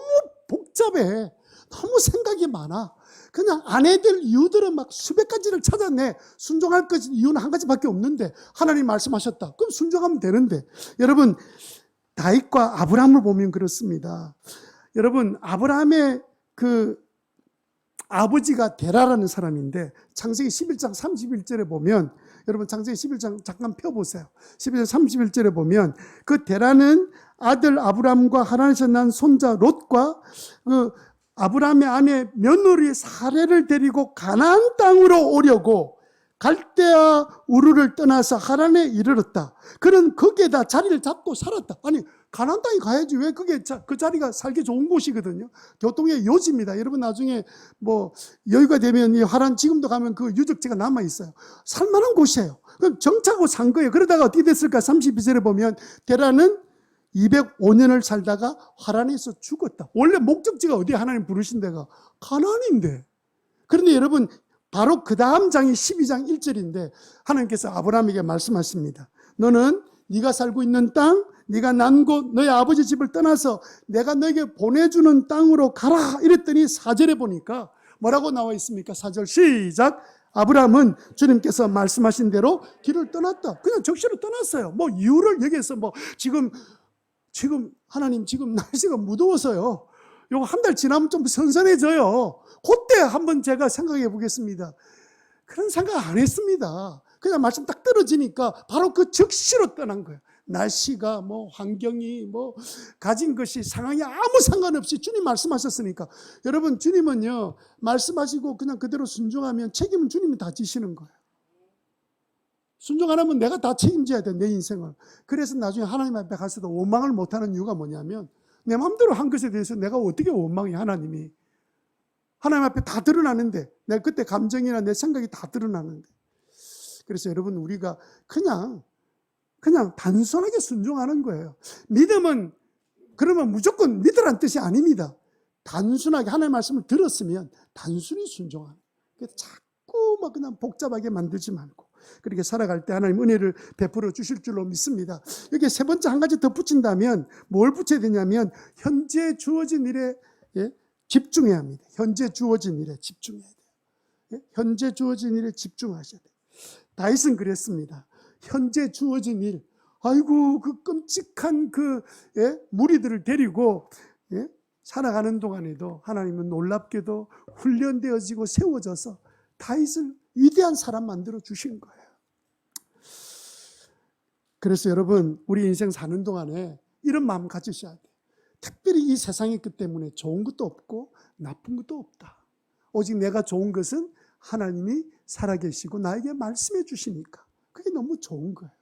복잡해. 너무 생각이 많아. 그냥 안 해야 될 이유들은 막 수백 가지를 찾아내. 순종할 것 이유는 한 가지밖에 없는데 하나님 말씀하셨다. 그럼 순종하면 되는데. 여러분, 다윗과 아브라함을 보면 그렇습니다. 여러분, 아브라함의 그 아버지가 데라라는 사람인데 창세기 11장 31절에 보면, 여러분 창세기 11장 잠깐 펴보세요. 11장 31절에 보면 그 데라는 아들 아브람과 하란에서 난 손자 롯과 그 아브람의 아내 며느리 사레를 데리고 가나안 땅으로 오려고 갈대아 우르를 떠나서 하란에 이르렀다. 그는 거기에다 자리를 잡고 살았다. 아니, 가나안 땅에 가야지 왜 그게 그 자리가 살기 좋은 곳이거든요. 교통의 요지입니다. 여러분 나중에 뭐 여유가 되면 이 하란 지금도 가면 그 유적지가 남아 있어요. 살만한 곳이에요. 그럼 정착하고 산 거예요. 그러다가 어떻게 됐을까? 32절에 보면 데라는 205년을 살다가 하란에서 죽었다. 원래 목적지가 어디에 하나님 부르신 데가 가나안인데. 그런데 여러분, 바로 그 다음 장이 12장 1절인데 하나님께서 아브라함에게 말씀하십니다. 너는 네가 살고 있는 땅, 네가 난 곳, 너의 아버지 집을 떠나서 내가 너에게 보내주는 땅으로 가라. 이랬더니 4절에 보니까 뭐라고 나와 있습니까? 4절 시작. 아브라함은 주님께서 말씀하신 대로 길을 떠났다. 그냥 적시로 떠났어요. 뭐 이유를 여기에서 뭐 지금 하나님 지금 날씨가 무더워서요, 요거 한 달 지나면 좀 선선해져요. 그때 한번 제가 생각해 보겠습니다. 그런 생각 안 했습니다. 그냥 말씀 딱 떨어지니까 바로 그 적시로 떠난 거예요. 날씨가 뭐 환경이 뭐 가진 것이 상황이 아무 상관없이 주님 말씀하셨으니까. 여러분, 주님은요 말씀하시고 그냥 그대로 순종하면 책임은 주님이 다 지시는 거예요. 순종 안 하면 내가 다 책임져야 돼, 내 인생을. 그래서 나중에 하나님 앞에 가서도 원망을 못하는 이유가 뭐냐면 내 마음대로 한 것에 대해서 내가 어떻게 원망해. 하나님이 하나님 앞에 다 드러나는데, 내가 그때 감정이나 내 생각이 다 드러나는데. 그래서 여러분, 우리가 그냥 단순하게 순종하는 거예요. 믿음은 그러면 무조건 믿으라는 뜻이 아닙니다. 단순하게 하나님의 말씀을 들었으면 단순히 순종하는. 그래서 자꾸 막 그냥 복잡하게 만들지 말고 그렇게 살아갈 때 하나님 은혜를 베풀어 주실 줄로 믿습니다. 여기 세 번째 한 가지 더 붙인다면 뭘 붙여야 되냐면 현재 주어진 일에 집중해야 합니다. 현재 주어진 일에 집중해야 돼요. 현재 주어진 일에 집중하셔야 돼요. 다윗은 그랬습니다. 현재 주어진 일, 아이고 그 끔찍한 그 무리들을 데리고 살아가는 동안에도 하나님은 놀랍게도 훈련되어지고 세워져서 다윗을 위대한 사람 만들어 주신 거예요. 그래서 여러분, 우리 인생 사는 동안에 이런 마음 가지셔야 돼요. 특별히 이 세상에 있기 때문에 좋은 것도 없고 나쁜 것도 없다. 오직 내가 좋은 것은 하나님이 살아계시고 나에게 말씀해 주시니까 그게 너무 좋은 거예요.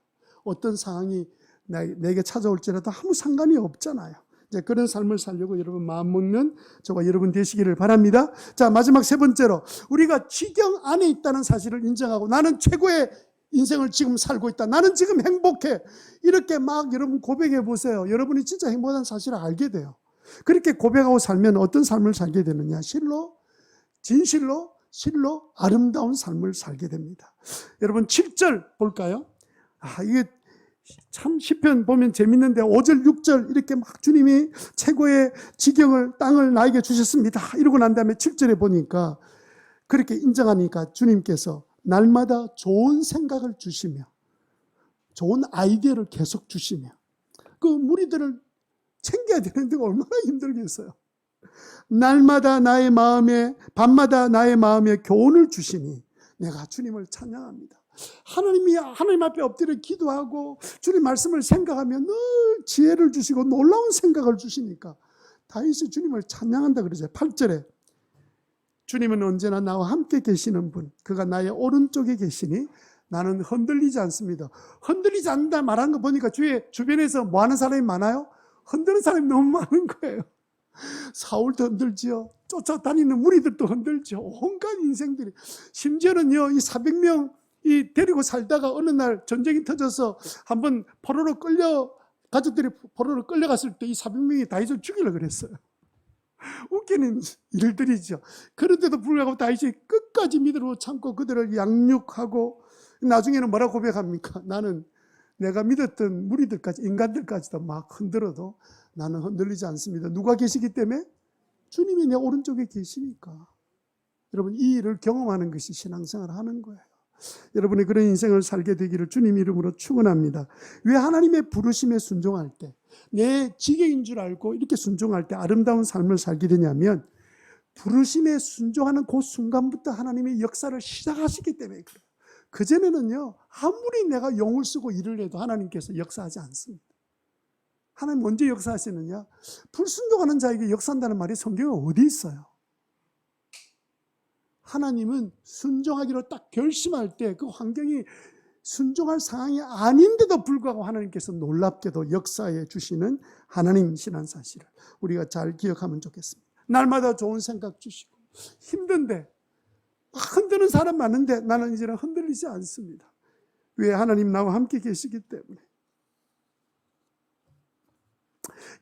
어떤 상황이 내게 찾아올지라도 아무 상관이 없잖아요. 이제 그런 삶을 살려고 여러분 마음 먹는 저와 여러분 되시기를 바랍니다. 자, 마지막 세 번째로 우리가 지경 안에 있다는 사실을 인정하고 나는 최고의 인생을 지금 살고 있다. 나는 지금 행복해. 이렇게 막 여러분 고백해 보세요. 여러분이 진짜 행복한 사실을 알게 돼요. 그렇게 고백하고 살면 어떤 삶을 살게 되느냐? 진실로 아름다운 삶을 살게 됩니다. 여러분 7절 볼까요? 이게 참 시편 보면 재밌는데 5절 6절 이렇게 막 주님이 최고의 지경을 땅을 나에게 주셨습니다 이러고 난 다음에 7절에 보니까 그렇게 인정하니까 주님께서 날마다 좋은 생각을 주시며 좋은 아이디어를 계속 주시며 그 무리들을 챙겨야 되는데 얼마나 힘들겠어요. 날마다 나의 마음에, 밤마다 나의 마음에 교훈을 주시니 내가 주님을 찬양합니다. 하나님 앞에 엎드려 기도하고 주님 말씀을 생각하며 늘 지혜를 주시고 놀라운 생각을 주시니까 다윗이 주님을 찬양한다 그러죠. 8절에 주님은 언제나 나와 함께 계시는 분, 그가 나의 오른쪽에 계시니 나는 흔들리지 않습니다. 흔들리지 않는다 말하는 거 보니까 주변에서 뭐 하는 사람이 많아요? 흔드는 사람이 너무 많은 거예요. 사울도 흔들지요. 쫓아다니는 무리들도 흔들죠. 온갖 인생들이. 심지어는요, 이 400명 데리고 살다가 어느 날 전쟁이 터져서 한번 가족들이 포로로 끌려갔을 때 이 400명이 다윗을 죽이려고 그랬어요. 웃기는 일들이죠. 그런데도 불구하고 다윗이 끝까지 믿음으로 참고 그들을 양육하고 나중에는 뭐라고 고백합니까? 나는 내가 믿었던 무리들까지, 인간들까지도 막 흔들어도 나는 흔들리지 않습니다. 누가 계시기 때문에? 주님이 내 오른쪽에 계시니까. 여러분, 이 일을 경험하는 것이 신앙생활을 하는 거예요. 여러분이 그런 인생을 살게 되기를 주님 이름으로 축원합니다. 왜 하나님의 부르심에 순종할 때, 내 지경인 줄 알고 이렇게 순종할 때 아름다운 삶을 살게 되냐면 부르심에 순종하는 그 순간부터 하나님의 역사를 시작하시기 때문에 그래요. 그전에는요, 아무리 내가 용을 쓰고 일을 해도 하나님께서 역사하지 않습니다. 하나님 언제 역사하시느냐? 불순종하는 자에게 역사한다는 말이 성경에 어디 있어요? 하나님은 순종하기로 딱 결심할 때 그 환경이 순종할 상황이 아닌데도 불구하고 하나님께서 놀랍게도 역사해 주시는 하나님이시라는 사실을 우리가 잘 기억하면 좋겠습니다. 날마다 좋은 생각 주시고 힘든데 막 흔드는 사람 많은데 나는 이제는 흔들리지 않습니다. 왜? 하나님 나와 함께 계시기 때문에.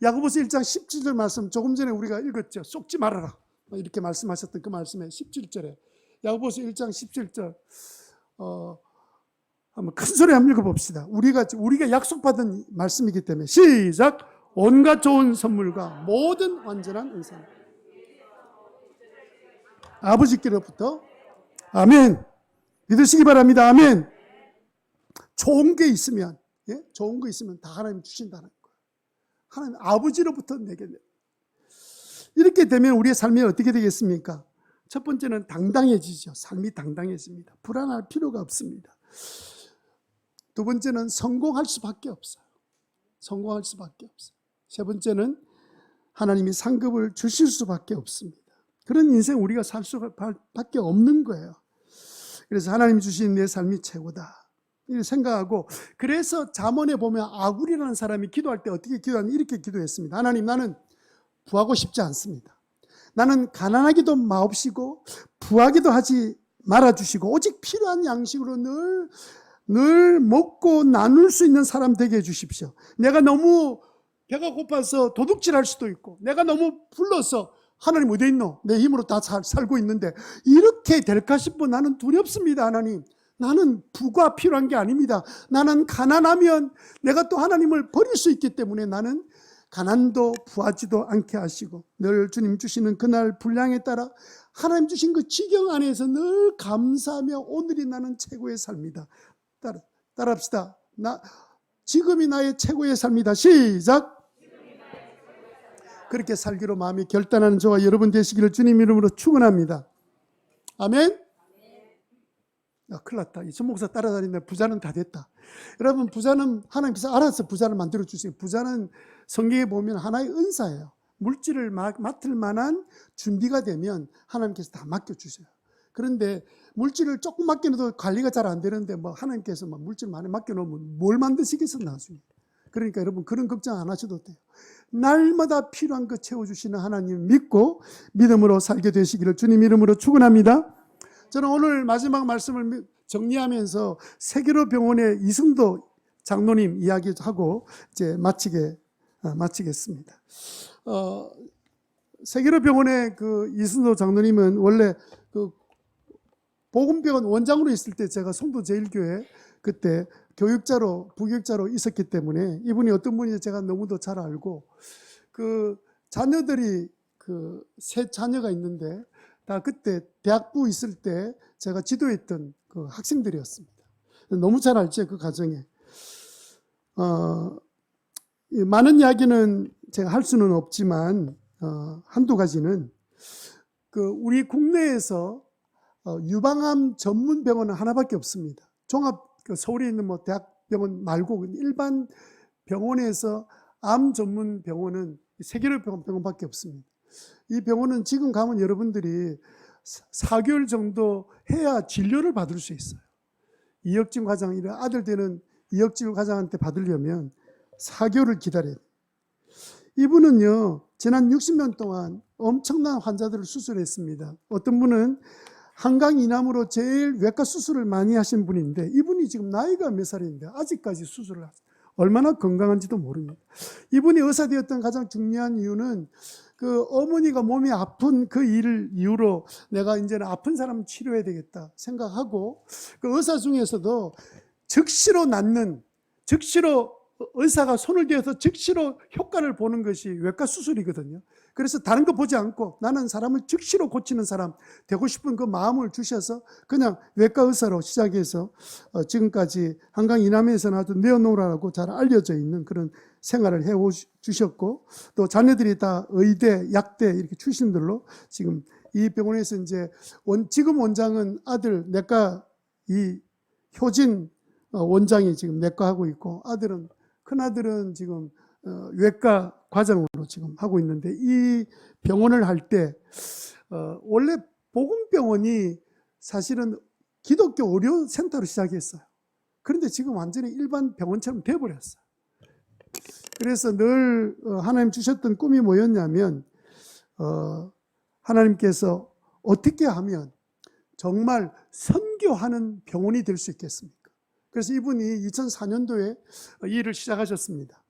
야고보서 1장 17절 말씀 조금 전에 우리가 읽었죠. 속지 말아라 이렇게 말씀하셨던 그 말씀에 17절에 야고보서 1장 17절 한번 큰 소리 한번 읽어봅시다. 우리가 약속받은 말씀이기 때문에 시작. 온갖 좋은 선물과 모든 완전한 은사 아버지께로부터 아멘. 믿으시기 바랍니다. 아멘. 좋은 게 있으면 좋은 거 있으면 다 하나님 주신다는 거예요. 하나님 아버지로부터 내게 이렇게 되면 우리의 삶이 어떻게 되겠습니까? 첫 번째는 당당해지죠. 삶이 당당해집니다. 불안할 필요가 없습니다. 두 번째는 성공할 수밖에 없어요. 성공할 수밖에 없어요. 세 번째는 하나님이 상급을 주실 수밖에 없습니다. 그런 인생 우리가 살 수밖에 없는 거예요. 그래서 하나님 주신 내 삶이 최고다 이렇게 생각하고, 그래서 잠언에 보면 아굴이라는 사람이 기도할 때 어떻게 기도하냐 이렇게 기도했습니다. 하나님, 나는 부하고 싶지 않습니다. 나는 가난하기도 마옵시고 부하기도 하지 말아주시고 오직 필요한 양식으로 늘 먹고 나눌 수 있는 사람 되게 해주십시오. 내가 너무 배가 고파서 도둑질할 수도 있고, 내가 너무 불러서 하나님 어디 있노? 내 힘으로 다 살고 있는데 이렇게 될까 싶어 나는 두렵습니다. 하나님, 나는 부가 필요한 게 아닙니다. 나는 가난하면 내가 또 하나님을 버릴 수 있기 때문에 나는 가난도 부하지도 않게 하시고 늘 주님 주시는 그날 분량에 따라 하나님 주신 그 지경 안에서 늘 감사하며 오늘이 나는 최고의 삶이다. 따라합시다. 지금이 나의 최고의 삶이다. 시작. 그렇게 살기로 마음이 결단하는 저와 여러분 되시기를 주님 이름으로 축원합니다. 아멘. 큰일 났다. 이 전목사 따라다니는데 부자는 다 됐다. 여러분, 부자는 하나님께서 알아서 부자를 만들어 주세요. 부자는 성경에 보면 하나의 은사예요. 물질을 맡을 만한 준비가 되면 하나님께서 다 맡겨주세요. 그런데 물질을 조금 맡겨놓어도 관리가 잘 안 되는데 하나님께서 물질 많이 맡겨놓으면 뭘 만드시겠어 나중에. 그러니까 여러분, 그런 걱정 안 하셔도 돼요. 날마다 필요한 것 채워주시는 하나님 믿고 믿음으로 살게 되시기를 주님 이름으로 축원합니다. 저는 오늘 마지막 말씀을 정리하면서 세계로 병원의 이승도 장로님 이야기하고 이제 마치겠습니다. 세계로 병원의 그 이승도 장로님은 원래 그 복음병원 원장으로 있을 때 제가 성도 제일교회 그때 부교육자로 있었기 때문에 이분이 어떤 분인지 제가 너무도 잘 알고, 그 자녀들이 세 자녀가 있는데 다 그때 대학부 있을 때 제가 지도했던 그 학생들이었습니다. 너무 잘 알죠, 그 가정에. 많은 이야기는 제가 할 수는 없지만 한두 가지는 우리 국내에서 유방암 전문 병원은 하나밖에 없습니다. 종합 서울에 있는 대학병원 말고 일반 병원에서 암 전문 병원은 세계로 병원밖에 없습니다. 이 병원은 지금 가면 여러분들이 4개월 정도 해야 진료를 받을 수 있어요. 이혁진 과장, 아들 되는 이혁진 과장한테 받으려면 4개월을 기다려야 돼요. 이분은요, 지난 60년 동안 엄청난 환자들을 수술했습니다. 어떤 분은 한강 이남으로 제일 외과 수술을 많이 하신 분인데, 이분이 지금 나이가 몇 살인데 아직까지 수술을 하세요. 얼마나 건강한지도 모릅니다. 이분이 의사 되었던 가장 중요한 이유는 어머니가 몸이 아픈 그 일을 이유로 내가 이제는 아픈 사람 치료해야 되겠다 생각하고, 의사 중에서도 즉시로 낫는, 즉시로 의사가 손을 대어서 즉시로 효과를 보는 것이 외과 수술이거든요. 그래서 다른 거 보지 않고 나는 사람을 즉시로 고치는 사람 되고 싶은 그 마음을 주셔서 그냥 외과 의사로 시작해서 지금까지 한강 이남에서는 아주 네오노라고 잘 알려져 있는 그런 생활을 해 주셨고, 또 자녀들이 다 의대, 약대 이렇게 출신들로 지금 이 병원에서 이제 지금 원장은 아들 내과 이 효진 원장이 지금 내과 하고 있고, 큰아들은 지금 외과 과장으로 지금 하고 있는데, 이 병원을 할 때 원래 보건병원이 사실은 기독교 의료센터로 시작했어요. 그런데 지금 완전히 일반 병원처럼 돼버렸어요. 그래서 늘 하나님 주셨던 꿈이 뭐였냐면, 하나님께서 어떻게 하면 정말 선교하는 병원이 될 수 있겠습니까? 그래서 이분이 2004년도에 이 일을 시작하셨습니다.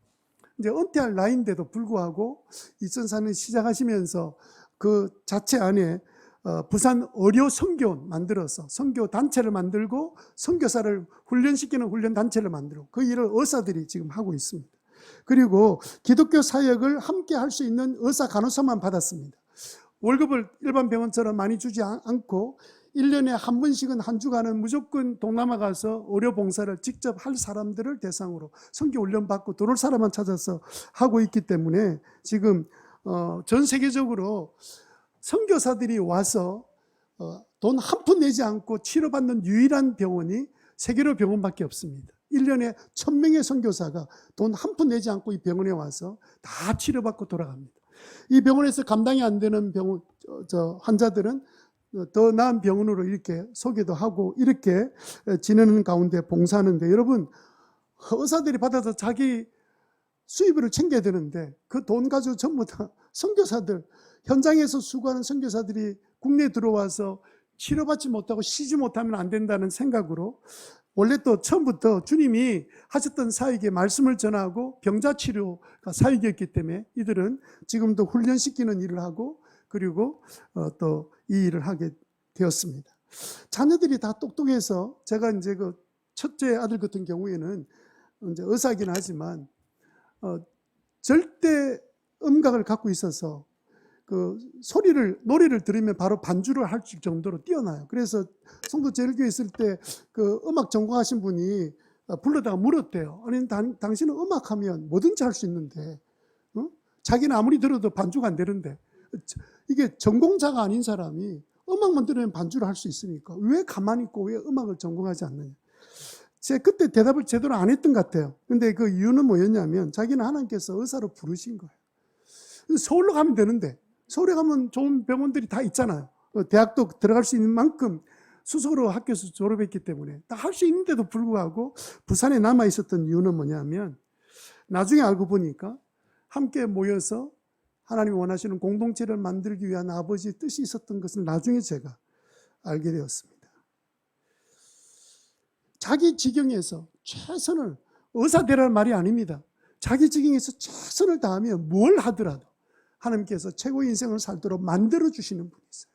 이제 은퇴할 나이인데도 불구하고 2004년 시작하시면서 그 자체 안에 부산 의료 선교원 만들어서 선교 단체를 만들고 선교사를 훈련시키는 훈련 단체를 만들고, 그 일을 의사들이 지금 하고 있습니다. 그리고 기독교 사역을 함께 할 수 있는 의사 간호사만 받았습니다. 월급을 일반 병원처럼 많이 주지 않고 1년에 한 번씩은 한 주간은 무조건 동남아 가서 의료 봉사를 직접 할 사람들을 대상으로 선교 훈련 받고 들어올 사람만 찾아서 하고 있기 때문에 지금 전 세계적으로 선교사들이 와서 돈 한 푼 내지 않고 치료받는 유일한 병원이 세계로 병원밖에 없습니다. 1년에 1000명의 선교사가 돈 한 푼 내지 않고 이 병원에 와서 다 치료받고 돌아갑니다. 이 병원에서 감당이 안 되는 환자들은 더 나은 병원으로 이렇게 소개도 하고 이렇게 지내는 가운데 봉사하는데, 여러분, 의사들이 받아서 자기 수입을 챙겨야 되는데 그 돈 가지고 전부 다 선교사들, 현장에서 수고하는 선교사들이 국내에 들어와서 치료받지 못하고 쉬지 못하면 안 된다는 생각으로, 원래 또 처음부터 주님이 하셨던 사역에 말씀을 전하고 병자치료가 사역이었기 때문에 이들은 지금도 훈련시키는 일을 하고, 그리고 또 이 일을 하게 되었습니다. 자녀들이 다 똑똑해서, 제가 이제 그 첫째 아들 같은 경우에는 이제 의사이긴 하지만 절대 음각을 갖고 있어서 노래를 들으면 바로 반주를 할 정도로 뛰어나요. 그래서 성도 제일교회 있을 때 음악 전공하신 분이 불러다가 물었대요. 아니, 당신은 음악하면 뭐든지 할 수 있는데, 자기는 아무리 들어도 반주가 안 되는데, 이게 전공자가 아닌 사람이 음악만 들으면 반주를 할 수 있으니까 왜 가만히 있고 왜 음악을 전공하지 않느냐. 제가 그때 대답을 제대로 안 했던 것 같아요. 근데 그 이유는 뭐였냐면, 자기는 하나님께서 의사로 부르신 거예요. 서울로 가면 되는데, 서울에 가면 좋은 병원들이 다 있잖아요. 대학도 들어갈 수 있는 만큼 수석으로 학교에서 졸업했기 때문에 다 할 수 있는데도 불구하고 부산에 남아 있었던 이유는 뭐냐면, 나중에 알고 보니까 함께 모여서 하나님이 원하시는 공동체를 만들기 위한 아버지의 뜻이 있었던 것을 나중에 제가 알게 되었습니다. 자기 지경에서 최선을, 의사 되라는 말이 아닙니다. 자기 지경에서 최선을 다하면 뭘 하더라도 하나님께서 최고의 인생을 살도록 만들어주시는 분이 있어요.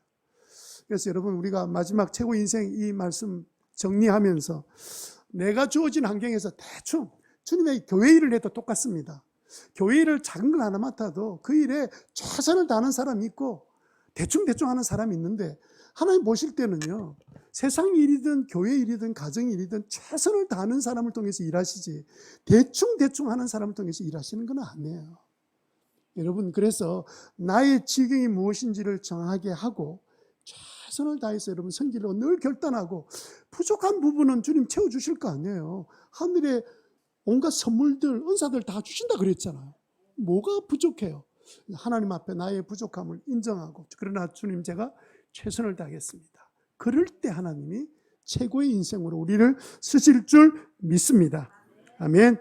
그래서 여러분, 우리가 마지막 최고의 인생 이 말씀 정리하면서, 내가 주어진 환경에서 대충 주님의 교회 일을 해도 똑같습니다. 교회 일을 작은 걸 하나 맡아도 그 일에 최선을 다하는 사람이 있고 대충 하는 사람이 있는데, 하나님 보실 때는요, 세상 일이든 교회 일이든 가정 일이든 최선을 다하는 사람을 통해서 일하시지 대충 하는 사람을 통해서 일하시는 건 아니에요. 여러분, 그래서 나의 지경이 무엇인지를 정하게 하고 최선을 다해서 여러분 섬기려고 늘 결단하고, 부족한 부분은 주님 채워주실 거 아니에요. 하늘에 온갖 선물들, 은사들 다 주신다 그랬잖아요. 뭐가 부족해요? 하나님 앞에 나의 부족함을 인정하고, 그러나 주님 제가 최선을 다하겠습니다. 그럴 때 하나님이 최고의 인생으로 우리를 쓰실 줄 믿습니다. 아멘.